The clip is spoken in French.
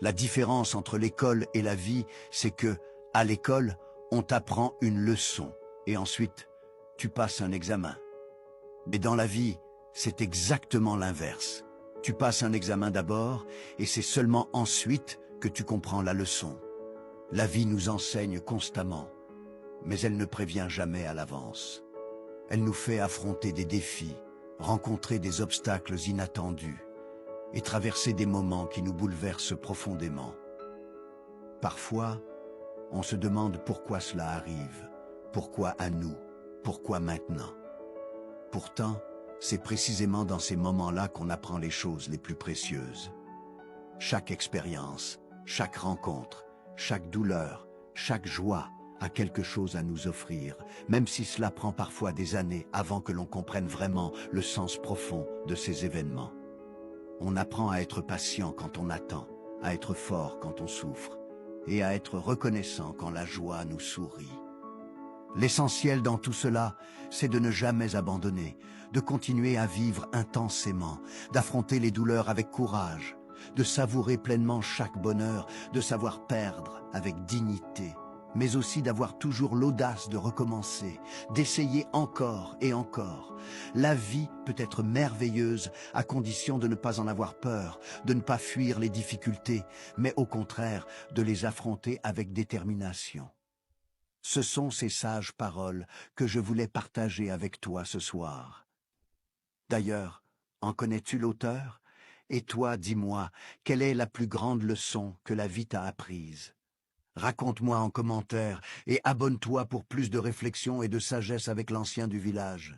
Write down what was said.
La différence entre l'école et la vie, c'est que, à l'école, on t'apprend une leçon et ensuite, tu passes un examen. Mais dans la vie, c'est exactement l'inverse. Tu passes un examen d'abord et c'est seulement ensuite que tu comprends la leçon. La vie nous enseigne constamment, mais elle ne prévient jamais à l'avance. Elle nous fait affronter des défis, rencontrer des obstacles inattendus et traverser des moments qui nous bouleversent profondément. Parfois, on se demande pourquoi cela arrive, pourquoi à nous, pourquoi maintenant. Pourtant, c'est précisément dans ces moments-là qu'on apprend les choses les plus précieuses. Chaque expérience, chaque rencontre, chaque douleur, chaque joie a quelque chose à nous offrir, même si cela prend parfois des années avant que l'on comprenne vraiment le sens profond de ces événements. On apprend à être patient quand on attend, à être fort quand on souffre, et à être reconnaissant quand la joie nous sourit. L'essentiel dans tout cela, c'est de ne jamais abandonner, de continuer à vivre intensément, d'affronter les douleurs avec courage, de savourer pleinement chaque bonheur, de savoir perdre avec dignité, mais aussi d'avoir toujours l'audace de recommencer, d'essayer encore et encore. La vie peut être merveilleuse à condition de ne pas en avoir peur, de ne pas fuir les difficultés, mais au contraire de les affronter avec détermination. Ce sont ces sages paroles que je voulais partager avec toi ce soir. D'ailleurs, en connais-tu l'auteur? Et toi, dis-moi, quelle est la plus grande leçon que la vie t'a apprise? Raconte-moi en commentaire et abonne-toi pour plus de réflexion et de sagesse avec l'ancien du village.